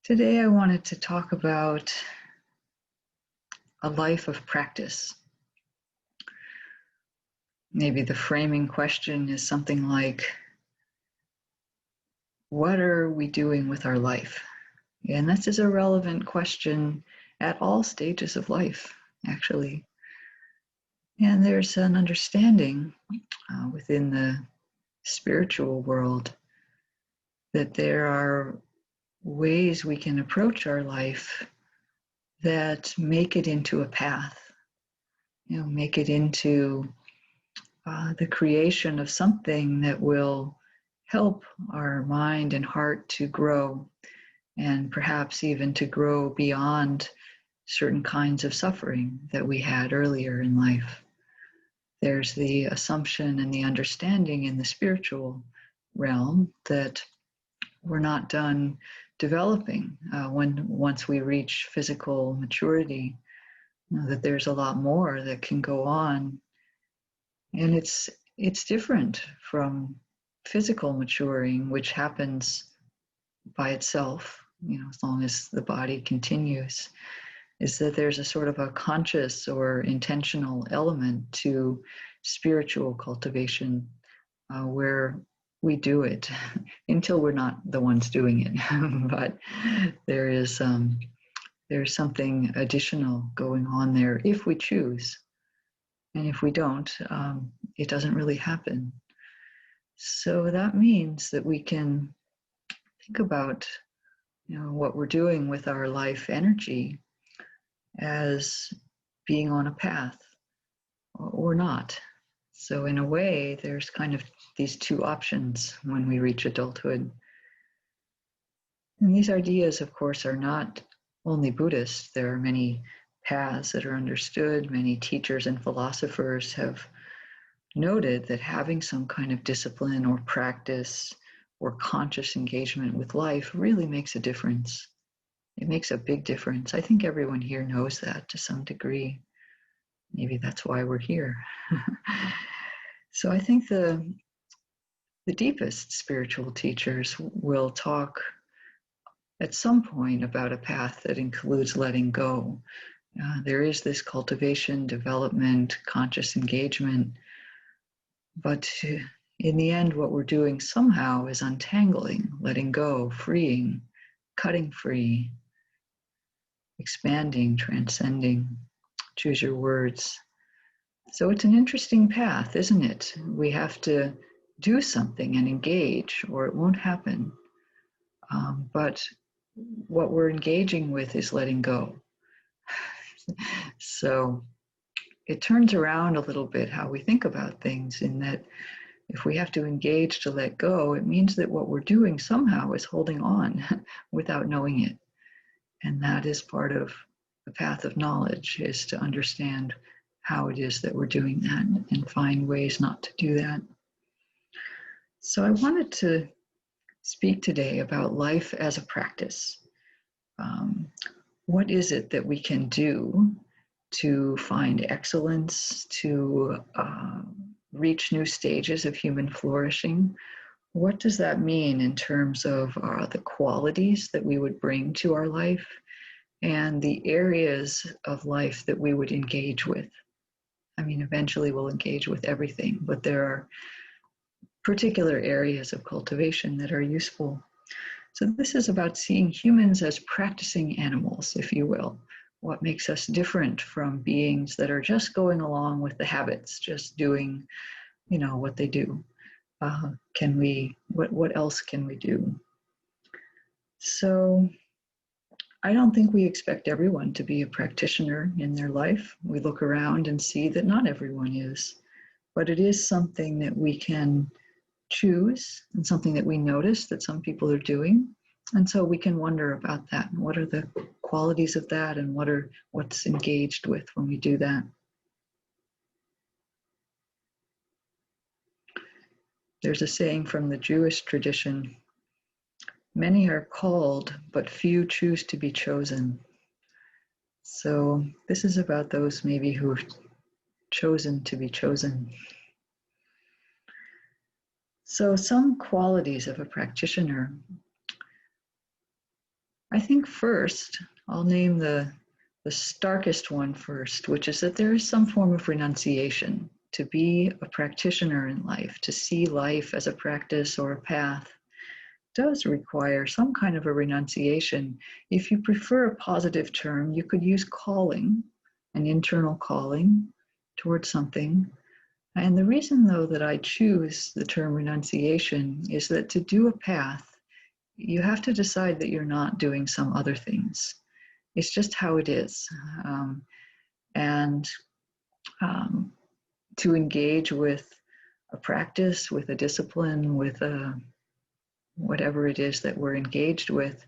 Today, I wanted to talk about a life of practice. Maybe the framing question is something like, what are we doing with our life? And this is a relevant question at all stages of life, actually. And there's an understanding within the spiritual world that there are ways we can approach our life that make it into a path, make it into the creation of something that will help our mind and heart to grow, and perhaps even to grow beyond certain kinds of suffering that we had earlier in life. There's the assumption and the understanding in the spiritual realm that we're not done developing once we reach physical maturity, that there's a lot more that can go on. And it's different from physical maturing, which happens by itself, as long as the body continues, is that there's a sort of a conscious or intentional element to spiritual cultivation where we do it until we're not the ones doing it. But there's something additional going on there if we choose. And if we don't, it doesn't really happen. So that means that we can think about, what we're doing with our life energy as being on a path or not. So in a way, there's kind of these two options when we reach adulthood. And these ideas, of course, are not only Buddhist. There are many paths that are understood. Many teachers and philosophers have noted that having some kind of discipline or practice or conscious engagement with life really makes a difference. It makes a big difference. I think everyone here knows that to some degree. Maybe that's why we're here. So I think the deepest spiritual teachers will talk at some point about a path that includes letting go. There is this cultivation, development, conscious engagement, but in the end, what we're doing somehow is untangling, letting go, freeing, cutting free, expanding, transcending. Choose your words. So it's an interesting path, isn't it? We have to do something and engage, or it won't happen. But what we're engaging with is letting go. So it turns around a little bit how we think about things, in that if we have to engage to let go, it means that what we're doing somehow is holding on without knowing it. And that is part of the path of knowledge, is to understand how it is that we're doing that and find ways not to do that. So I wanted to speak today about life as a practice. What is it that we can do to find excellence, to reach new stages of human flourishing? What does that mean in terms of the qualities that we would bring to our life and the areas of life that we would engage with? I mean, eventually we'll engage with everything, but there are particular areas of cultivation that are useful. So this is about seeing humans as practicing animals, if you will. What makes us different from beings that are just going along with the habits, just doing, what they do? What else can we do? So I don't think we expect everyone to be a practitioner in their life. We look around and see that not everyone is, but it is something that we can choose and something that we notice that some people are doing. And so we can wonder about that. What are the qualities of that, and what's engaged with when we do that? There's a saying from the Jewish tradition: many are called, but few choose to be chosen. So this is about those maybe who have chosen to be chosen. So some qualities of a practitioner. I think first, I'll name the starkest one first, which is that there is some form of renunciation. To be a practitioner in life, to see life as a practice or a path, does require some kind of a renunciation. If you prefer a positive term, you could use calling, an internal calling towards something. And the reason, though, that I choose the term renunciation is that to do a path, you have to decide that you're not doing some other things. It's just how it is. And to engage with a practice, with a discipline, with whatever it is that we're engaged with,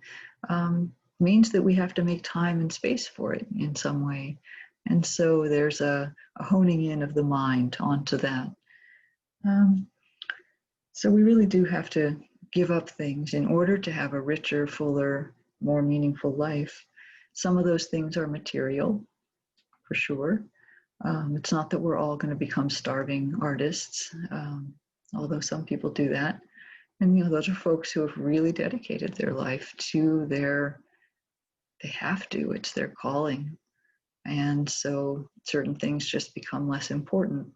means that we have to make time and space for it in some way. And so there's a honing in of the mind onto that. So we really do have to give up things in order to have a richer, fuller, more meaningful life. Some of those things are material, for sure. It's not that we're all going to become starving artists, although some people do that. And those are folks who have really dedicated their life to they have to, it's their calling. And so certain things just become less important.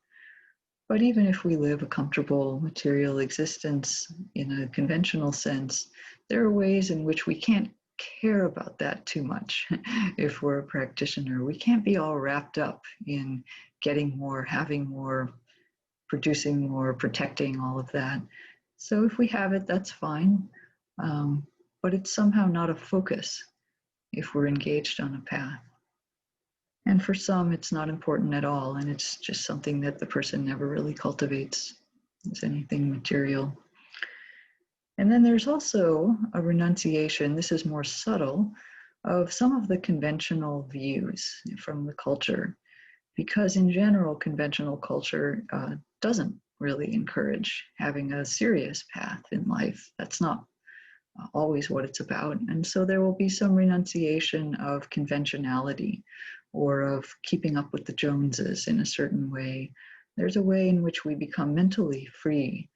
But even if we live a comfortable material existence in a conventional sense, there are ways in which we can't care about that too much if we're a practitioner. We can't be all wrapped up in getting more, having more, producing more, protecting all of that. So if we have it, that's fine. But it's somehow not a focus if we're engaged on a path. And for some, it's not important at all, and it's just something that the person never really cultivates as anything material. And then there's also a renunciation, this is more subtle, of some of the conventional views from the culture, because in general, conventional culture doesn't really encourage having a serious path in life. That's not always what it's about. And so there will be some renunciation of conventionality or of keeping up with the Joneses in a certain way. There's a way in which we become mentally free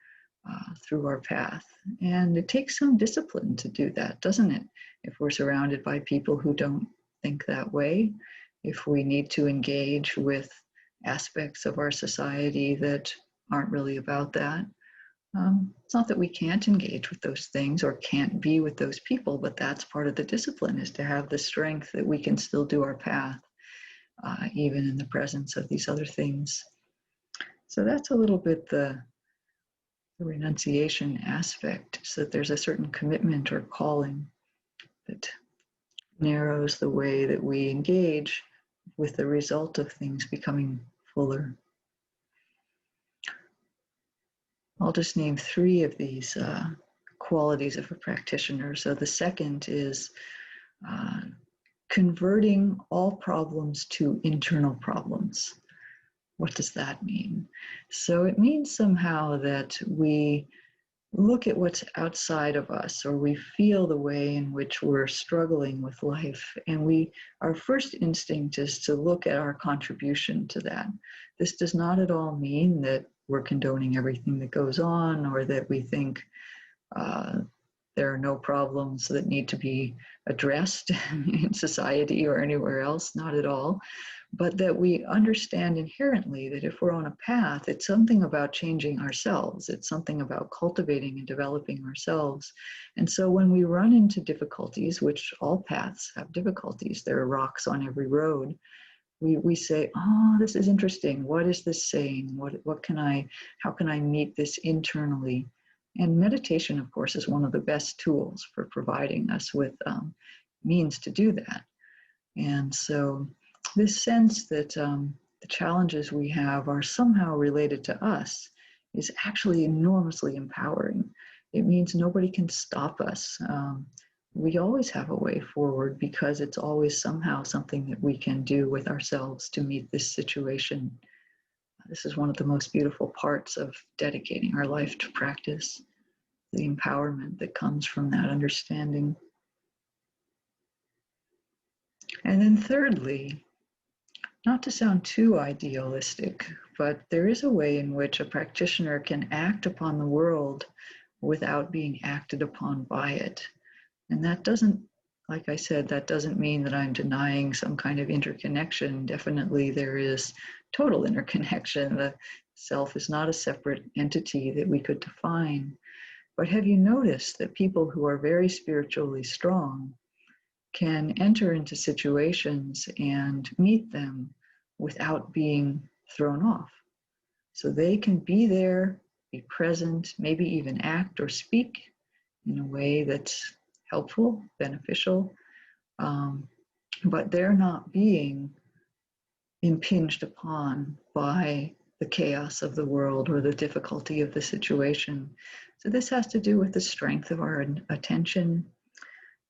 through our path. And it takes some discipline to do that, doesn't it? If we're surrounded by people who don't think that way, if we need to engage with aspects of our society that aren't really about that. It's not that we can't engage with those things or can't be with those people, but that's part of the discipline, is to have the strength that we can still do our path, even in the presence of these other things. So that's a little bit the renunciation aspect, so that there's a certain commitment or calling that narrows the way that we engage, with the result of things becoming fuller. I'll just name 3 of these qualities of a practitioner. So the second is converting all problems to internal problems. What does that mean? So it means somehow that we look at what's outside of us, or we feel the way in which we're struggling with life, and our first instinct is to look at our contribution to that. This does not at all mean that we're condoning everything that goes on, or that we think there are no problems that need to be addressed in society or anywhere else, not at all. But that we understand inherently that if we're on a path, it's something about changing ourselves. It's something about cultivating and developing ourselves. And so when we run into difficulties, which all paths have difficulties, there are rocks on every road, we say, oh, this is interesting. What is this saying? How can I meet this internally? And meditation, of course, is one of the best tools for providing us with means to do that. And so this sense that the challenges we have are somehow related to us is actually enormously empowering. It means nobody can stop us. We always have a way forward, because it's always somehow something that we can do with ourselves to meet this situation. This is one of the most beautiful parts of dedicating our life to practice, the empowerment that comes from that understanding. And then thirdly, not to sound too idealistic, but there is a way in which a practitioner can act upon the world without being acted upon by it. And that doesn't like I said, that doesn't mean that I'm denying some kind of interconnection. Definitely there is total interconnection. The self is not a separate entity that we could define. But have you noticed that people who are very spiritually strong can enter into situations and meet them without being thrown off? So they can be there, be present, maybe even act or speak in a way that's helpful, beneficial, um, but they're not being impinged upon by the chaos of the world or the difficulty of the situation. So this has to do with the strength of our attention,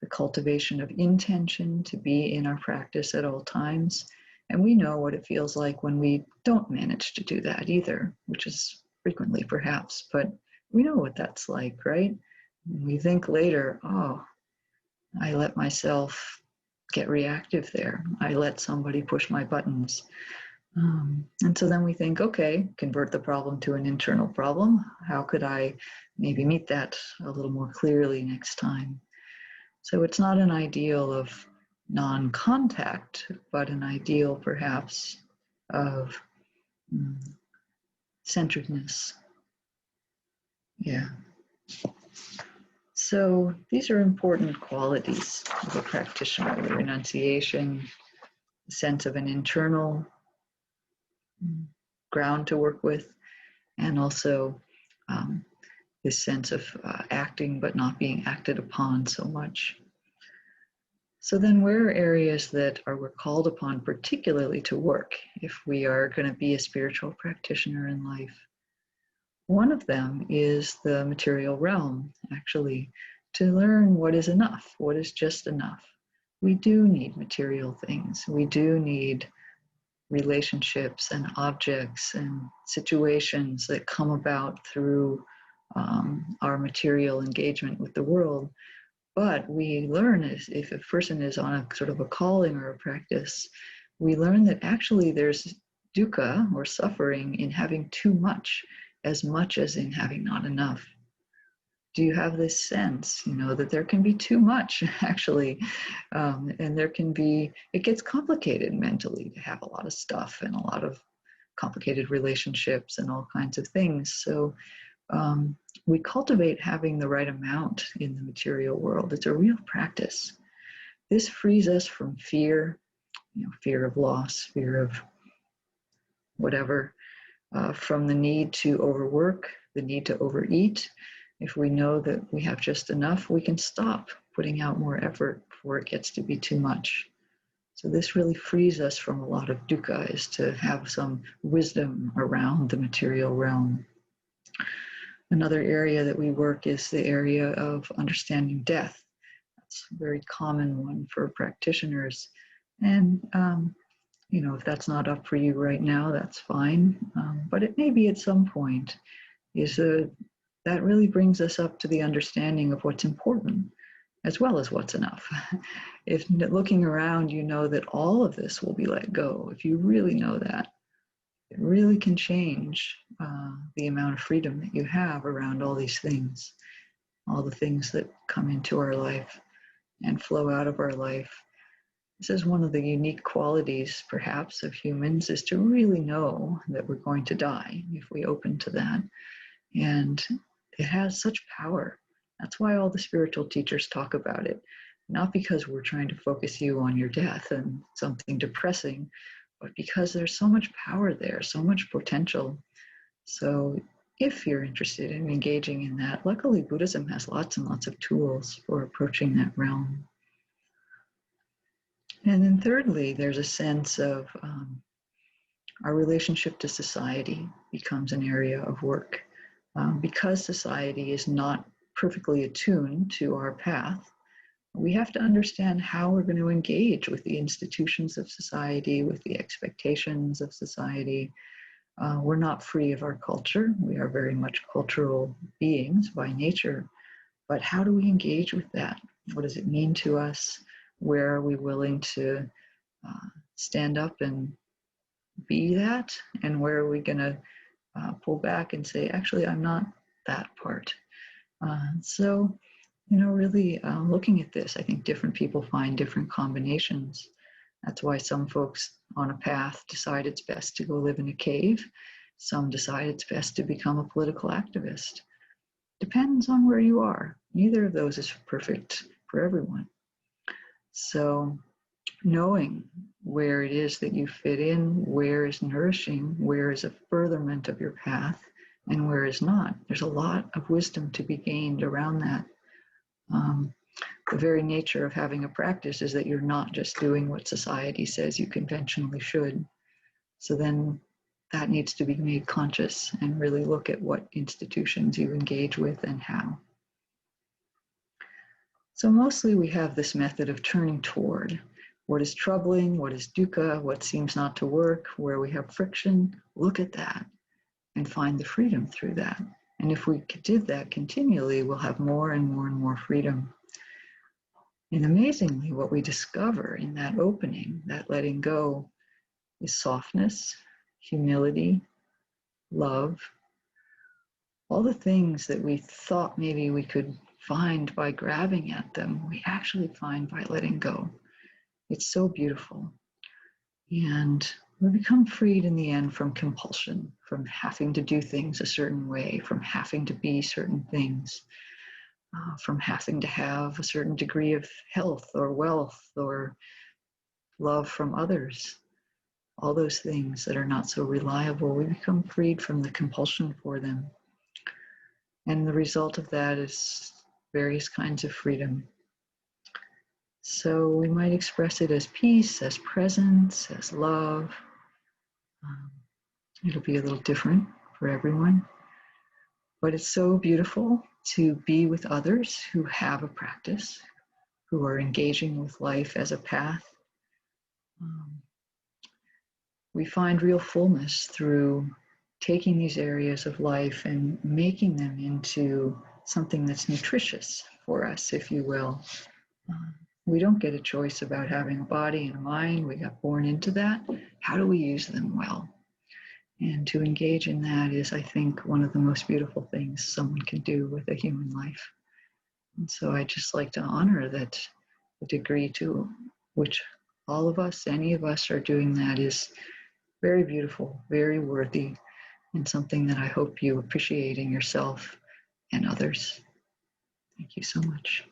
the cultivation of intention to be in our practice at all times. And we know what it feels like when we don't manage to do that either, which is frequently perhaps, but we know what that's like, right? We think later, oh, I let myself get reactive there. I let somebody push my buttons. And so then we think, okay, convert the problem to an internal problem. How could I maybe meet that a little more clearly next time? So it's not an ideal of non-contact, but an ideal perhaps of centeredness. Yeah. So these are important qualities of a practitioner: the renunciation, the sense of an internal ground to work with, and also this sense of acting but not being acted upon so much. So then where are areas that we're called upon particularly to work if we are going to be a spiritual practitioner in life? One of them is the material realm, actually, to learn what is enough, what is just enough. We do need material things. We do need relationships and objects and situations that come about through our material engagement with the world. But we learn, if a person is on a sort of a calling or a practice, we learn that actually there's dukkha or suffering in having too much as in having not enough. Do you have this sense, that there can be too much actually, and there can be, it gets complicated mentally to have a lot of stuff and a lot of complicated relationships and all kinds of things. So we cultivate having the right amount in the material world. It's a real practice. This frees us from fear, fear of loss, fear of whatever, from the need to overwork, the need to overeat. If we know that we have just enough, we can stop putting out more effort before it gets to be too much. So this really frees us from a lot of dukkha, is to have some wisdom around the material realm. Another area that we work is the area of understanding death. That's a very common one for practitioners. And, if that's not up for you right now, that's fine. But it may be at some point. That really brings us up to the understanding of what's important as well as what's enough. If looking around, you know that all of this will be let go. If you really know that, it really can change the amount of freedom that you have around all these things, all the things that come into our life and flow out of our life. This is one of the unique qualities, perhaps, of humans, is to really know that we're going to die if we open to that. And it has such power. That's why all the spiritual teachers talk about it, not because we're trying to focus you on your death and something depressing, but because there's so much power there, so much potential. So if you're interested in engaging in that, luckily Buddhism has lots and lots of tools for approaching that realm. And then thirdly, there's a sense of our relationship to society becomes an area of work. Because society is not perfectly attuned to our path, we have to understand how we're going to engage with the institutions of society, with the expectations of society. We're not free of our culture. We are very much cultural beings by nature. But how do we engage with that? What does it mean to us? Where are we willing to stand up and be that? And where are we going to pull back and say, actually, I'm not that part? So really looking at this, I think different people find different combinations. That's why some folks on a path decide it's best to go live in a cave. Some decide it's best to become a political activist. Depends on where you are. Neither of those is perfect for everyone. So knowing where it is that you fit in, where is nourishing, where is a furtherment of your path, and where is not. There's a lot of wisdom to be gained around that. The very nature of having a practice is that you're not just doing what society says you conventionally should. So then that needs to be made conscious and really look at what institutions you engage with and how. So mostly we have this method of turning toward what is troubling, what is dukkha, what seems not to work, where we have friction. Look at that and find the freedom through that. And if we did that continually, we'll have more and more and more freedom. And amazingly, what we discover in that opening, that letting go, is softness, humility, love, all the things that we thought maybe we could find by grabbing at them, we actually find by letting go. It's so beautiful. And we become freed in the end from compulsion, from having to do things a certain way, from having to be certain things. From having to have a certain degree of health or wealth or love from others, all those things that are not so reliable, we become freed from the compulsion for them. And the result of that is various kinds of freedom. So we might express it as peace, as presence, as love. It'll be a little different for everyone. But it's so beautiful to be with others who have a practice, who are engaging with life as a path. We find real fullness through taking these areas of life and making them into something that's nutritious for us, if you will. We don't get a choice about having a body and a mind. We got born into that. How do we use them well? And to engage in that is, I think, one of the most beautiful things someone can do with a human life. And so I just like to honor that the degree to which all of us, any of us, are doing that is very beautiful, very worthy, and something that I hope you appreciate in yourself and others. Thank you so much.